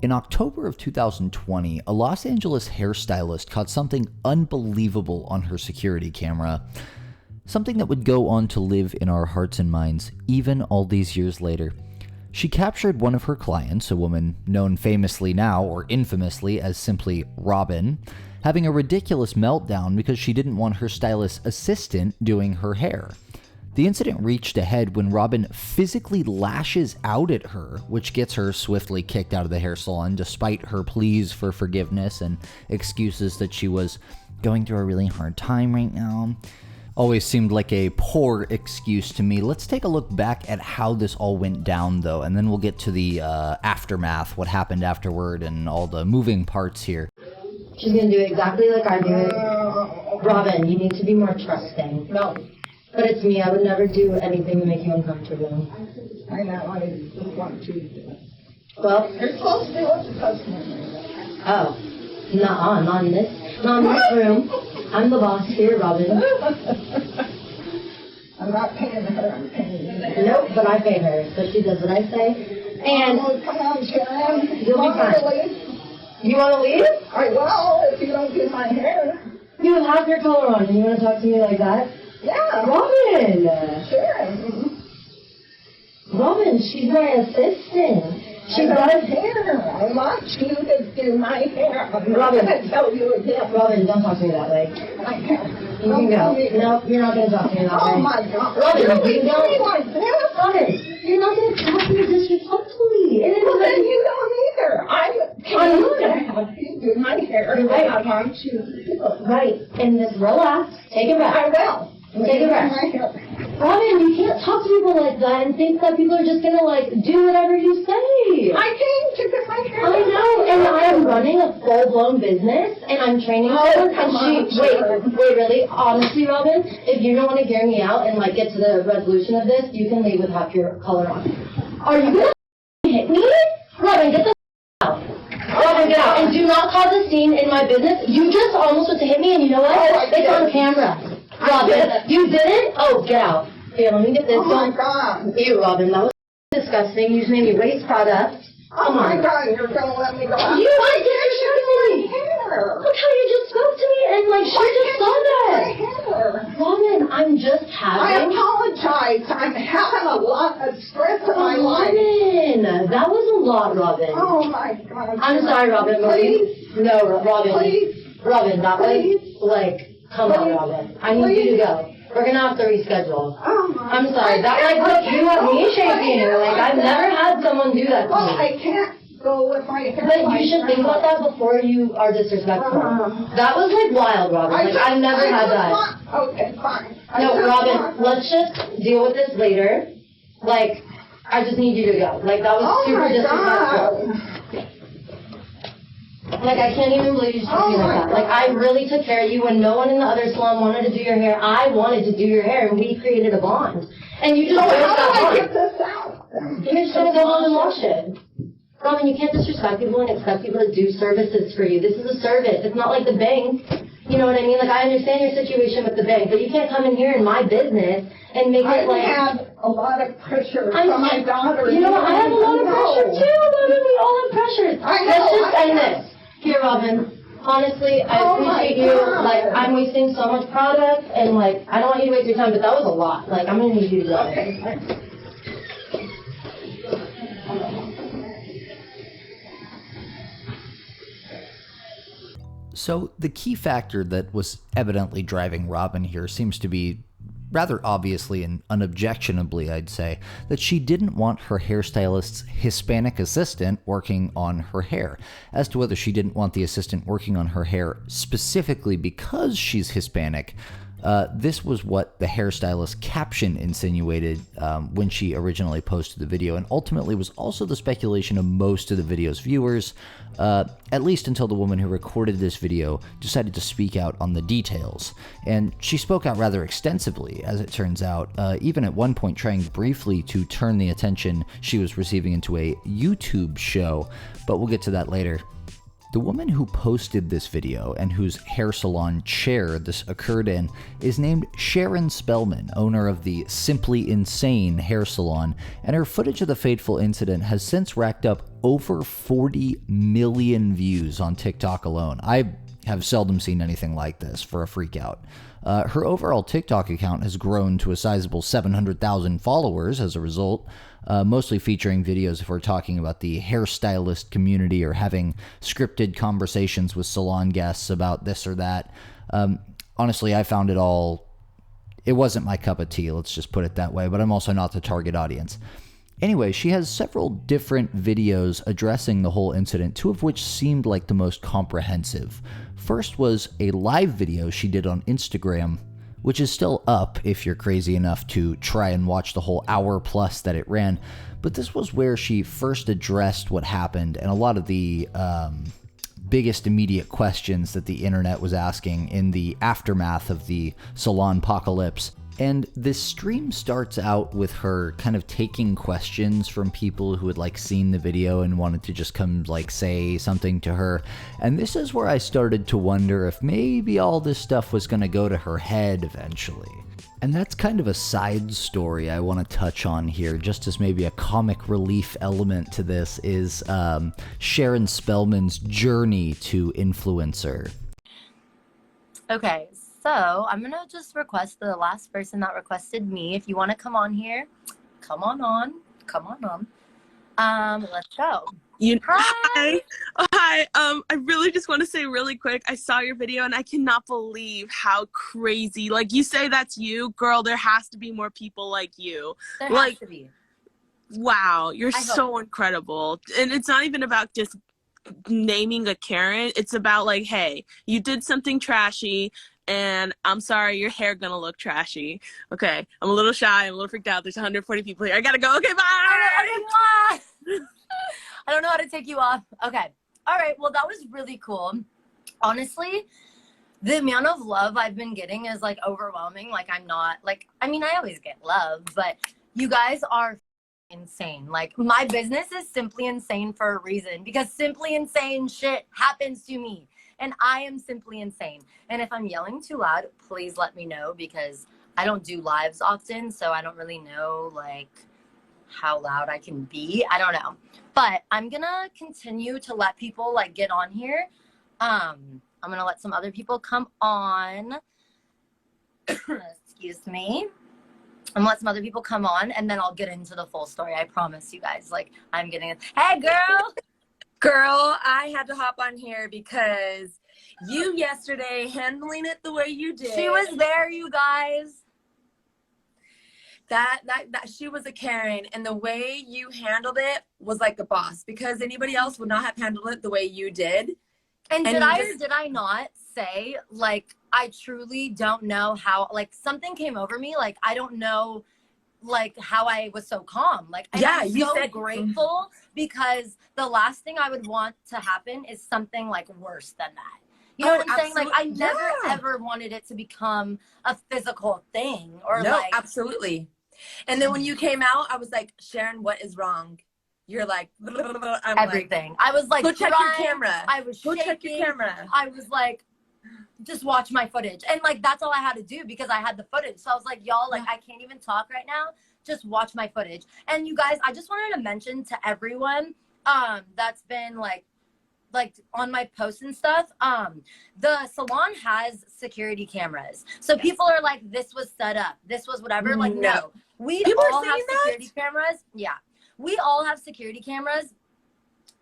In October of 2020, a Los Angeles hairstylist caught something unbelievable on her security camera. Something that would go on to live in our hearts and minds, even all these years later. She captured one of her clients, a woman known famously now, or infamously, as simply Robin, having a ridiculous meltdown because she didn't want her stylist assistant doing her hair. The incident reached a head when Robin physically lashes out at her, which gets her swiftly kicked out of the hair salon despite her pleas for forgiveness and excuses that she was going through a really hard time right now. Always seemed like a poor excuse to me. Let's take a look back at how this all went down, though, and then we'll get to the aftermath, what happened afterward, and all the moving parts here. She's gonna do exactly like I do it. Robin, you need to be more trusting. No. But it's me. I would never do anything to make you uncomfortable. I know. I just want to do it. Well, You're supposed to be with the customer. oh, not in this room. I'm the boss here, Robin. I'm not paying her. I'm paying you. Nope, but I pay her, so she does what I say. And Oh, come on, Sharon. You'll be fine. You want to leave? I will if you don't do my hair. You have your color on, and you want to talk to me like that? Yeah. Robin! Sharon. Robin, she's my assistant. She does hair. I want you to do my hair. I'm not Robin. going to tell you again. Robin, don't talk to me that way. I can't. You can go. No, you're not going to talk to me that way. Oh, my God. Robin, You're you can go. doing like this? Robin, you're not going to talk to me disrespectfully. And Well, then you don't either. I'm I'm going to have you do my hair. Right. I want you to do it. right, and just relax. Take a breath. I will. Take a breath. My hair. Robin, you can't talk to people like that and think that people are just going to, do whatever you say. I came to get my hair. I know, and I am running a full-blown business, and I'm training someone, come on, and Sharon. wait, really, honestly, Robin, if you don't want to hear me out and, get to the resolution of this, you can leave with half your color on. Are you going to hit me? Robin, get the out. Robin, get out, and do not cause a scene in my business. You just almost went to hit me, and you know what? Oh, I It's did. on camera. Robin, you didn't? Oh, get out. Here, let me get this. Oh, my God. Ew, Robin, that was disgusting. You just made me waste product. Oh, my God. You're going to let me go out. You want to disrespect me? hair. Look how you just spoke to me and she just saw that. My hair. Robin, I'm just I having... apologize. I'm having a lot of stress in my life. Robin, that was a lot, Robin. Oh, my God. I'm sorry, Robin. Please. No, Robin. Please. Robin, that Please. was, come on, Please. Robin. I need you to go. We're gonna have to reschedule. Oh, my I'm sorry. That, I look, you have me shaking. can't. I've never had someone do that to Well, me. I can't go with my hair. But you should think about that before you are disrespectful. That was wild, Robin. I've never had that. Okay, fine. No, Robin, let's just deal with this later. I just need you to go. That was super disrespectful. I can't even believe you just told me like that. I really took care of you when no one in the other salon wanted to do your hair. I wanted to do your hair, and we created a bond. And you just So broke how that do I bond. get this out? You're just gonna go home and wash it. Robin, you can't disrespect people and expect people to do services for you. This is a service. It's not like the bank. You know what I mean? I understand your situation with the bank, but you can't come in here in my business and make it I have a lot of pressure I'm- from my daughter. You know what? I have a lot of pressure too, Robin. We all have pressures. I know, Let's just I end know. this. Here, Robin. Honestly, I Oh my appreciate you. God. I'm wasting so much product, and I don't want you to waste your time, but that was a lot. I'm gonna need you to go. Okay. So the key factor that was evidently driving Robin here seems to be rather obviously and unobjectionably, I'd say, that she didn't want her hairstylist's Hispanic assistant working on her hair. As to whether she didn't want the assistant working on her hair specifically because she's Hispanic, this was what the hairstylist caption insinuated when she originally posted the video, and ultimately was also the speculation of most of the video's viewers, at least until the woman who recorded this video decided to speak out on the details. And she spoke out rather extensively, as it turns out, even at one point trying briefly to turn the attention she was receiving into a YouTube show, but we'll get to that later. The woman who posted this video and whose hair salon chair this occurred in is named Sharon Spellman, owner of the Simply Insane hair salon, and her footage of the fateful incident has since racked up over 40 million views on TikTok alone. I have seldom seen anything like this for a freakout. Her overall TikTok account has grown to a sizable 700,000 followers as a result, mostly featuring videos if we're talking about the hairstylist community or having scripted conversations with salon guests about this or that. Honestly, I found it wasn't my cup of tea, let's just put it that way, but I'm also not the target audience. Anyway, she has several different videos addressing the whole incident, two of which seemed like the most comprehensive. First was a live video she did on Instagram, which is still up if you're crazy enough to try and watch the whole hour plus that it ran. But this was where she first addressed what happened and a lot of the biggest immediate questions that the internet was asking in the aftermath of the salon apocalypse. And this stream starts out with her kind of taking questions from people who had seen the video and wanted to just come say something to her. And this is where I started to wonder if maybe all this stuff was going to go to her head eventually. And that's kind of a side story I want to touch on here, just as maybe a comic relief element to this is Sharon Spellman's journey to influencer. Okay, so I'm gonna just request the last person that requested me. If you want to come on here, come on on. Let's go. Hi. Hi. I really just want to say really quick, I saw your video and I cannot believe how crazy. You say that's you, girl. There has to be more people like you. There has to be. Wow, you're so incredible. And it's not even about just naming a Karen. It's about hey, you did something trashy. And I'm sorry, your hair gonna look trashy. Okay, I'm a little shy, I'm a little freaked out. There's 140 people here. I gotta go. Okay, bye! I don't know how to take you off. Okay. All right, well, that was really cool. Honestly, the amount of love I've been getting is overwhelming. I'm not I always get love, but you guys are insane. My business is Simply Insane for a reason, because simply insane shit happens to me. And I am simply insane. And if I'm yelling too loud, please let me know, because I don't do lives often, so I don't really know how loud I can be. I don't know. But I'm gonna continue to let people get on here. I'm gonna let some other people come on. Excuse me. I'm gonna let some other people come on, and then I'll get into the full story. I promise you guys. I'm getting it. Hey, girl. Girl, I had to hop on here because you yesterday handling it the way you did. She was there, you guys. That she was a Karen, and the way you handled it was like a boss, because anybody else would not have handled it the way you did. And did I or did I not say I truly don't know how something came over me, I don't know how I was so calm. Yeah, I'm so grateful, because the last thing I would want to happen is something worse than that. You know what I'm saying? I never ever wanted it to become a physical thing or absolutely. And then when you came out, I was like, Sharon, what is wrong? You're like, I'm everything. I was go check your camera. I was shaking. Check your camera. I was just watch my footage. And that's all I had to do, because I had the footage. So I was like, y'all, I can't even talk right now. Just watch my footage. And you guys, I just wanted to mention to everyone that's been on my posts and stuff, the salon has security cameras. So people are like, this was set up. This was whatever. No. We all have security cameras. Yeah. We all have security cameras.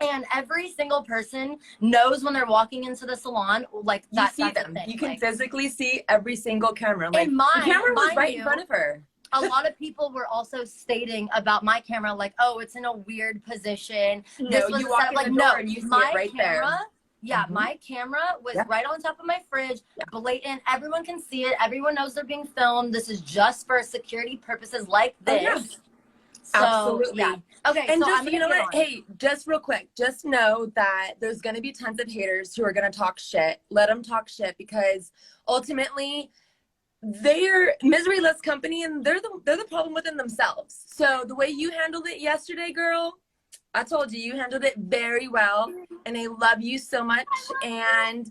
And every single person knows when they're walking into the salon, you see them. You can physically see every single camera. The camera was right in front of her. A lot of people were also stating about my camera, oh, it's in a weird position. No, you walk in the door and you see it right there. Yeah, my camera was right on top of my fridge, blatant. Everyone can see it. Everyone knows they're being filmed. This is just for security purposes like this. Oh, yeah. So, absolutely. Yeah. Okay, and so just, you know what? Hey, just real quick, just know that there's going to be tons of haters who are going to talk shit. Let them talk shit, because ultimately they're misery-less company, and they're the problem within themselves. So the way you handled it yesterday, girl, I told you, you handled it very well, and I love you so much. And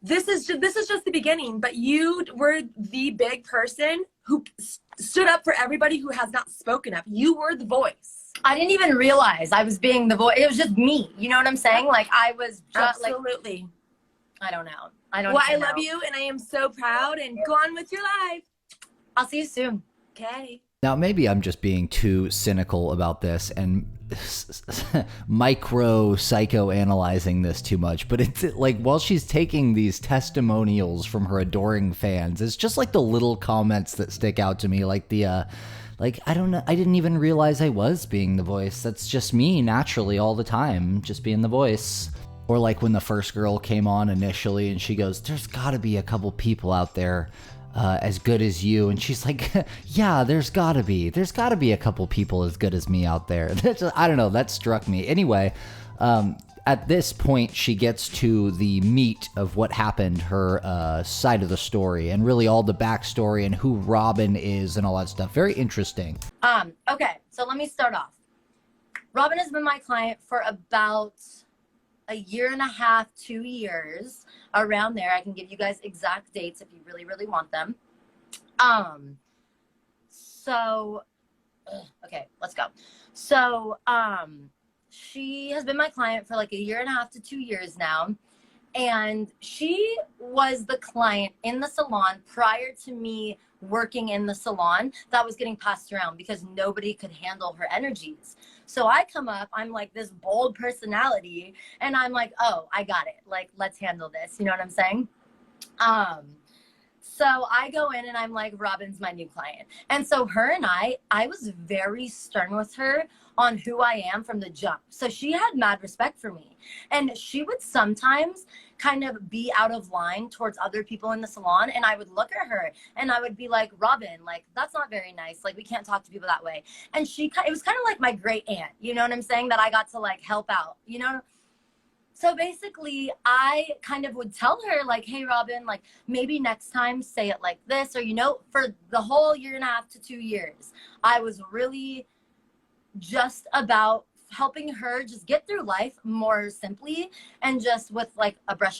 this is just the beginning, but you were the big person who stood up for everybody who has not spoken up. You were the voice. I didn't even realize I was being the voice. It was just me. You know what I'm saying? Like I was just absolutely. I don't know. I don't. Well, I know. love you, and I am so proud. And go on with your life. I'll see you soon. Okay. Now, maybe I'm just being too cynical about this and micro psychoanalyzing this too much, but it's like while she's taking these testimonials from her adoring fans, it's just like the little comments that stick out to me, like the like, I don't know, I didn't even realize I was being the voice. That's just me naturally all the time, just being the voice. Or like when the first girl came on initially and she goes, there's got to be a couple people out there as good as you, and she's like, yeah, there's gotta be a couple people as good as me out there. I don't know, that struck me. Anyway, at this point she gets to the meat of what happened, her side of the story, and really all the backstory and who Robin is and all that stuff. Very interesting. Okay, so let me start off. Robin has been my client for about a year and a half, 2 years, around there. I can give you guys exact dates if you really, really want them. Okay, let's go. So, she has been my client for like a year and a half to 2 years now. And she was the client in the salon prior to me working in the salon that was getting passed around because nobody could handle her energies. So I come up, I'm like this bold personality, and I'm like, oh, I got it. Like, let's handle this. You know what I'm saying? So I go in and I'm like, Robin's my new client. And so her and I was very stern with her on who I am from the jump. So she had mad respect for me. And she would sometimes kind of be out of line towards other people in the salon. And I would look at her and I would be like, Robin, like, that's not very nice. Like, we can't talk to people that way. And it was kind of like my great aunt, you know what I'm saying? That I got to like help out, you know? So basically, I kind of would tell her, like, hey, Robin, like, maybe next time say it like this. Or, you know, for the whole year and a half to 2 years, I was really just about helping her just get through life more simply and just with like a breath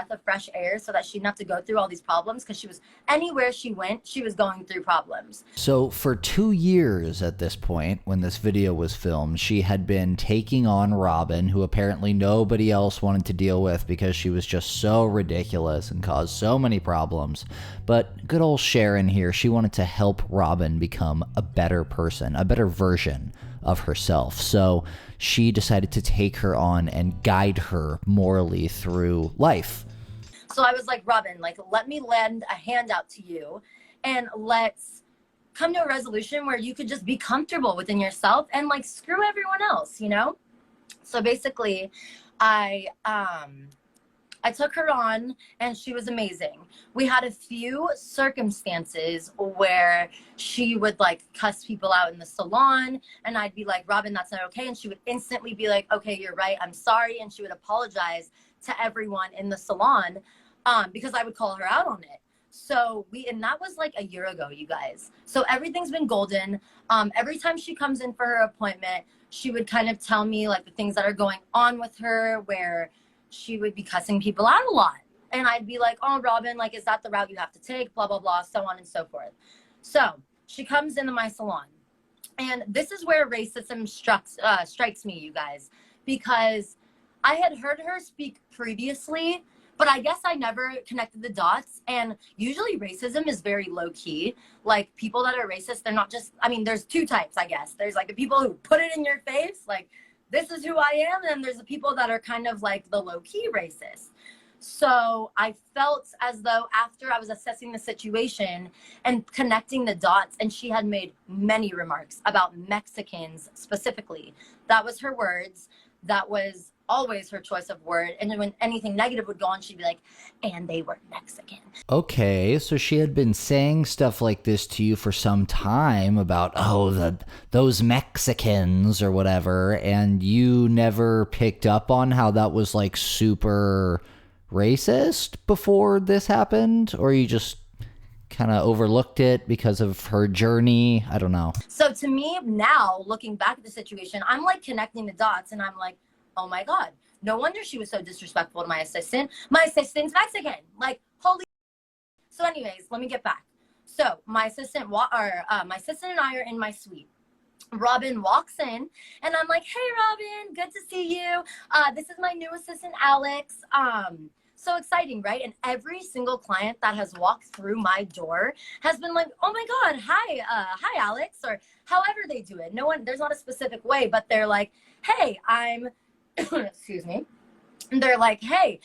of fresh air so that she didn't have to go through all these problems, because anywhere she went, she was going through problems. So for 2 years at this point, when this video was filmed, she had been taking on Robin, who apparently nobody else wanted to deal with because she was just so ridiculous and caused so many problems. But good old Sharon here, she wanted to help Robin become a better person, a better version of herself. So she decided to take her on and guide her morally through life. So I was like, Robin, like, let me lend a hand out to you and let's come to a resolution where you could just be comfortable within yourself and like screw everyone else, you know? So basically I took her on and she was amazing. We had a few circumstances where she would like cuss people out in the salon and I'd be like, Robin, that's not okay. And she would instantly be like, okay, you're right, I'm sorry. And she would apologize to everyone in the salon because I would call her out on it. So and that was like a year ago, you guys. So everything's been golden. Every time she comes in for her appointment, she would kind of tell me like the things that are going on with her, where she would be cussing people out a lot. And I'd be like, oh, Robin, like, is that the route you have to take? Blah, blah, blah, so on and so forth. So she comes into my salon. And this is where racism strikes me, you guys, because I had heard her speak previously, but I guess I never connected the dots. And usually racism is very low key. Like, people that are racist, they're not just, I mean, there's two types, I guess. There's like the people who put it in your face, like, this is who I am. And there's the people that are kind of like the low key racist. So I felt as though after I was assessing the situation and connecting the dots, and she had made many remarks about Mexicans specifically. That was her words. That was always her choice of word. And when anything negative would go on, she'd be like, and they were Mexican. Okay, so she had been saying stuff like this to you for some time about, oh, those Mexicans or whatever, and you never picked up on how that was like super racist before this happened? Or you just kind of overlooked it because of her journey. I don't know. So to me now, looking back at the situation, I'm like connecting the dots and I'm like, oh my God, no wonder she was so disrespectful to my assistant. My assistant's Mexican. Like, holy. So anyways, let me get back. So my assistant and I are in my suite. Robin walks in and I'm like, hey, Robin, good to see you. This is my new assistant, Alex. So exciting, right? And every single client that has walked through my door has been like, oh my God, hi, Alex, or however they do it. No one, there's not a specific way, but they're like, hey, I'm, excuse me. And they're like, hey,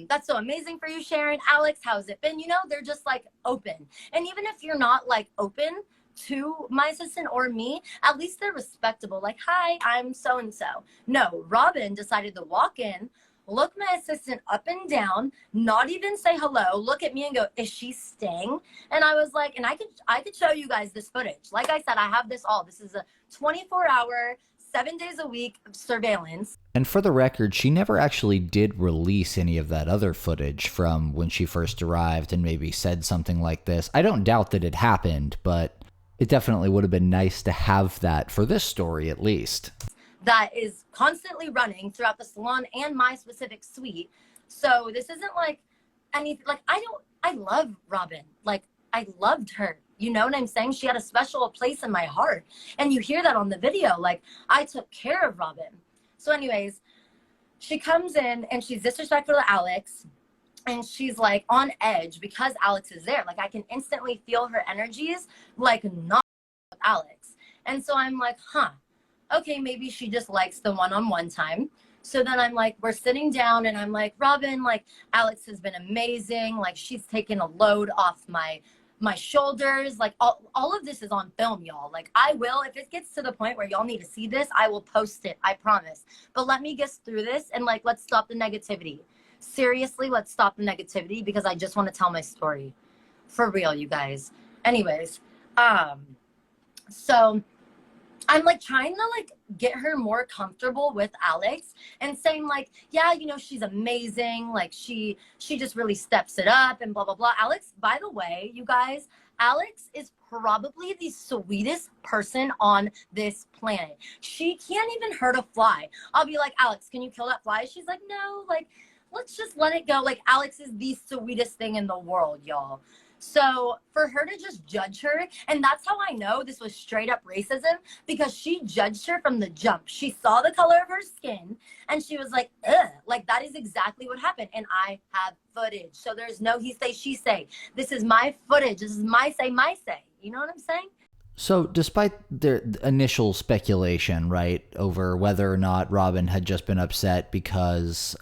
that's so amazing for you, Sharon. Alex, how's it been? You know, they're just like open. And even if you're not like open to my assistant or me, at least they're respectable. Like, hi, I'm so-and-so. No, Robin decided to walk in, look my assistant up and down, not even say hello, look at me and go, is she staying? And I was like, and I could show you guys this footage. Like I said, I have this all. This is a 24-hour, 7 days a week surveillance. And for the record, she never actually did release any of that other footage from when she first arrived and maybe said something like this. I don't doubt that it happened, but it definitely would have been nice to have that for this story, at least. That is constantly running throughout the salon and my specific suite. So this isn't like anything, like I love Robin. Like I loved her. You know what I'm saying? She had a special place in my heart. And you hear that on the video. Like I took care of Robin. So anyways, she comes in and she's disrespectful to Alex. And she's like on edge because Alex is there. Like I can instantly feel her energies, like not with Alex. And so I'm like, huh, okay, maybe she just likes the one-on-one time. So then I'm like, we're sitting down and I'm like, Robin, like Alex has been amazing. Like she's taken a load off my shoulders. Like all of this is on film, y'all. Like I will, if it gets to the point where y'all need to see this, I will post it, I promise. But let me get through this and like, let's stop the negativity. Seriously, let's stop the negativity because I just want to tell my story. For real, you guys. Anyways, so I'm like trying to like get her more comfortable with Alex and saying like, yeah, you know, she's amazing. Like she just really steps it up and blah, blah, blah. Alex, by the way, you guys, Alex is probably the sweetest person on this planet. She can't even hurt a fly. I'll be like, Alex, can you kill that fly? She's like, no, like, let's just let it go. Like Alex is the sweetest thing in the world, y'all. So for her to just judge her, and that's how I know this was straight up racism, because she judged her from the jump. She saw the color of her skin and she was like, ugh, like that is exactly what happened. And I have footage. So there's no he say, she say. This is my footage. This is my say, my say. You know what I'm saying? So despite their initial speculation, right, over whether or not Robin had just been upset because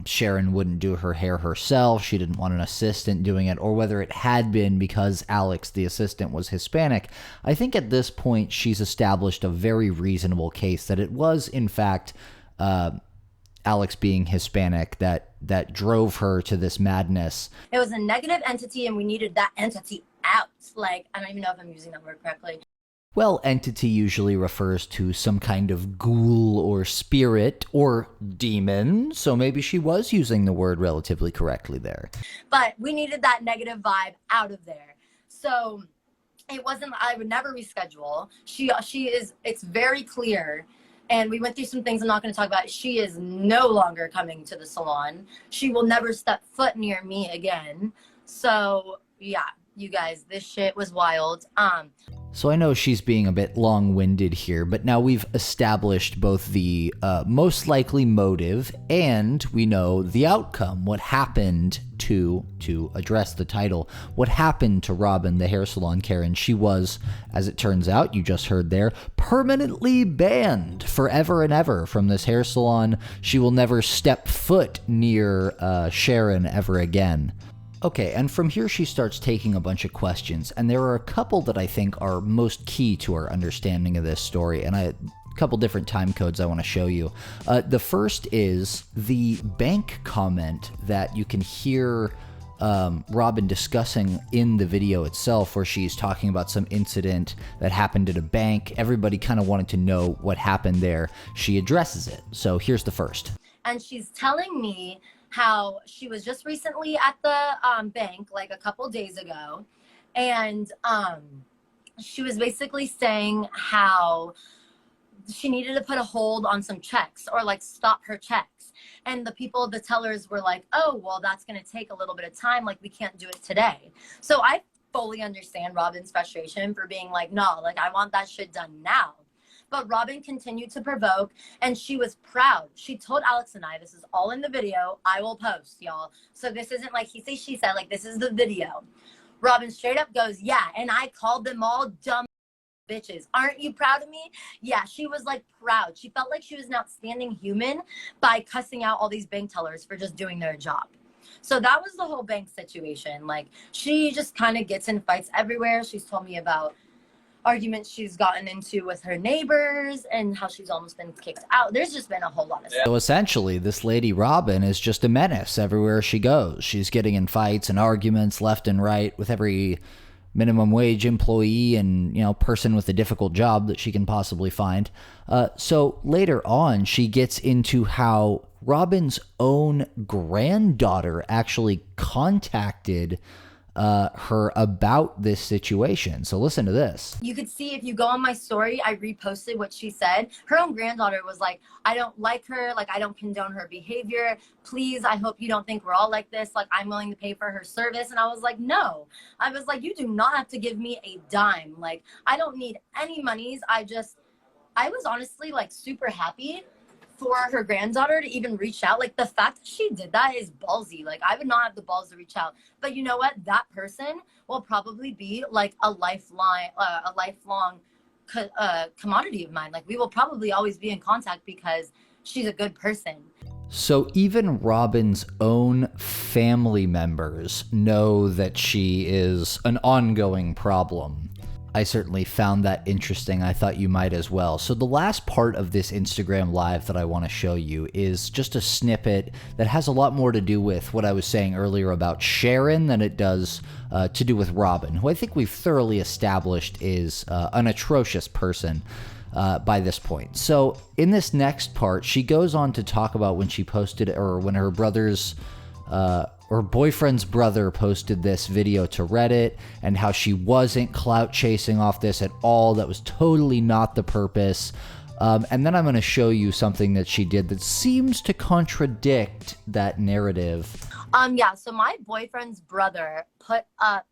Sharon wouldn't do her hair herself, she didn't want an assistant doing it, or whether it had been because Alex, the assistant, was Hispanic, I think at this point she's established a very reasonable case that it was, in fact, Alex being Hispanic that drove her to this madness. It was a negative entity and we needed that entity out. Like, I don't even know if I'm using that word correctly. Well, entity usually refers to some kind of ghoul or spirit or demon, so maybe she was using the word relatively correctly there. But we needed that negative vibe out of there. So it wasn't, I would never reschedule. It's very clear. And we went through some things I'm not going to talk about. She is no longer coming to the salon. She will never step foot near me again. So yeah, you guys, this shit was wild. So I know she's being a bit long-winded here, but now we've established both the most likely motive and we know the outcome, what happened to address the title, what happened to Robin, the hair salon Karen. She was, as it turns out, you just heard there, permanently banned forever and ever from this hair salon. She will never step foot near Sharon ever again. Okay, and from here she starts taking a bunch of questions, and there are a couple that I think are most key to our understanding of this story, and a couple different time codes I want to show you. The first is the bank comment that you can hear Robin discussing in the video itself, where she's talking about some incident that happened at a bank. Everybody kind of wanted to know what happened there. She addresses it. So here's the first. And she's telling me how she was just recently at the bank, like a couple days ago, And she was basically saying how she needed to put a hold on some checks or like stop her checks. And the tellers were like, oh, well, that's going to take a little bit of time. Like, we can't do it today. So I fully understand Robin's frustration for being like, no, like, I want that shit done now. But Robin continued to provoke, and she was proud. She told Alex and I, this is all in the video. I will post, y'all. So this isn't like he say, she said, like, this is the video. Robin straight up goes, yeah, and I called them all dumb bitches. Aren't you proud of me? Yeah, she was like proud. She felt like she was an outstanding human by cussing out all these bank tellers for just doing their job. So that was the whole bank situation. Like, she just kind of gets in fights everywhere. She's told me about arguments she's gotten into with her neighbors and how she's almost been kicked out. There's just been a whole lot of stuff. So essentially, this lady Robin is just a menace everywhere she goes. She's getting in fights and arguments left and right with every minimum wage employee and, you know, person with a difficult job that she can possibly find. So later on, she gets into how Robin's own granddaughter actually contacted her about this situation. So listen to this. You could see if you go on my story, I reposted what she said. Her own granddaughter was like, I don't like her. Like, I don't condone her behavior. Please, I hope you don't think we're all like this. Like, I'm willing to pay for her service. And I was like, no. I was like, you do not have to give me a dime. Like, I don't need any monies. I was honestly like super happy for her granddaughter to even reach out. Like, the fact that she did that is ballsy. Like, I would not have the balls to reach out. But you know what? That person will probably be like a lifelong commodity of mine. Like, we will probably always be in contact because she's a good person. So even Robin's own family members know that she is an ongoing problem. I certainly found that interesting. I thought you might as well. So the last part of this Instagram Live that I want to show you is just a snippet that has a lot more to do with what I was saying earlier about Sharon than it does to do with Robin, who I think we've thoroughly established is an atrocious person by this point. So in this next part, she goes on to talk about when she posted, or when her brother's or boyfriend's brother posted this video to Reddit, and how she wasn't clout chasing off this at all. That was totally not the purpose. And then I'm going to show you something that she did that seems to contradict that narrative. Yeah, so my boyfriend's brother put up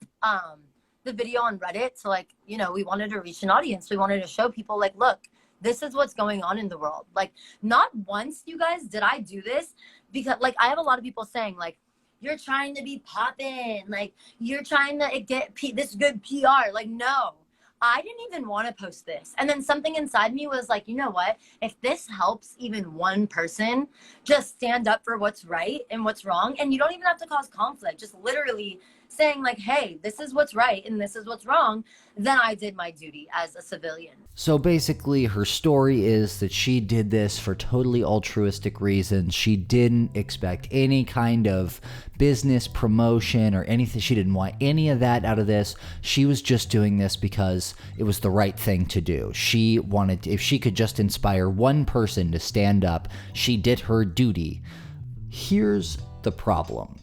the video on Reddit. So, like, you know, we wanted to reach an audience. We wanted to show people, like, look, this is what's going on in the world. Like, not once, you guys, did I do this, because, like, I have a lot of people saying, like, you're trying to be poppin', like, you're trying to get this good PR. Like, no, I didn't even want to post this. And then something inside me was like, you know what? If this helps even one person just stand up for what's right and what's wrong, and you don't even have to cause conflict, just literally saying like, hey, this is what's right and this is what's wrong, then I did my duty as a civilian. So basically, her story is that she did this for totally altruistic reasons. She didn't expect any kind of business promotion or anything. She didn't want any of that out of this. She was just doing this because it was the right thing to do. She wanted to, if she could just inspire one person to stand up, she did her duty. Here's the problem.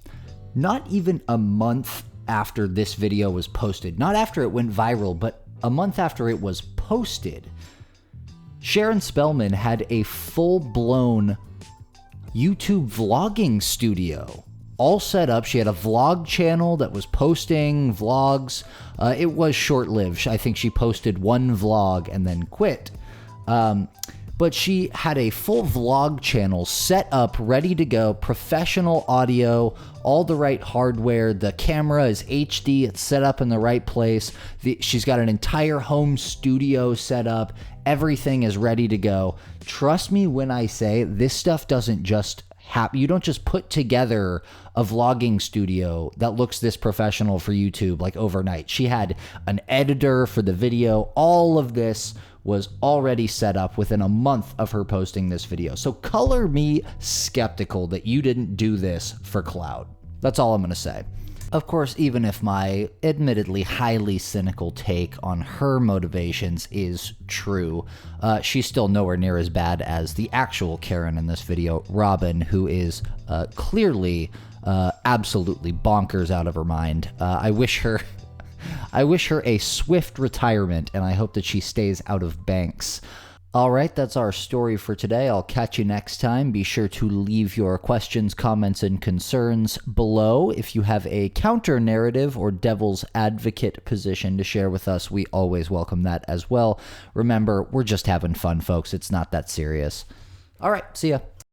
Not even a month after this video was posted, not after it went viral, but a month after it was posted, Sharon Spellman had a full-blown YouTube vlogging studio all set up. She had a vlog channel that was posting vlogs. It was short-lived. I think she posted one vlog and then quit. But she had a full vlog channel set up, ready to go, professional audio, all the right hardware. The camera is HD, it's set up in the right place. She's got an entire home studio set up. Everything is ready to go. Trust me when I say this stuff doesn't just happen. You don't just put together a vlogging studio that looks this professional for YouTube like overnight. She had an editor for the video. All of this was already set up within a month of her posting this video. So color me skeptical that you didn't do this for clout. That's all I'm gonna say. Of course, even if my admittedly highly cynical take on her motivations is true, she's still nowhere near as bad as the actual Karen in this video, Robin, who is clearly absolutely bonkers out of her mind. I wish her I wish her a swift retirement, and I hope that she stays out of banks. All right, that's our story for today. I'll catch you next time. Be sure to leave your questions, comments, and concerns below. If you have a counter narrative or devil's advocate position to share with us, we always welcome that as well. Remember, we're just having fun, folks. It's not that serious. All right, see ya.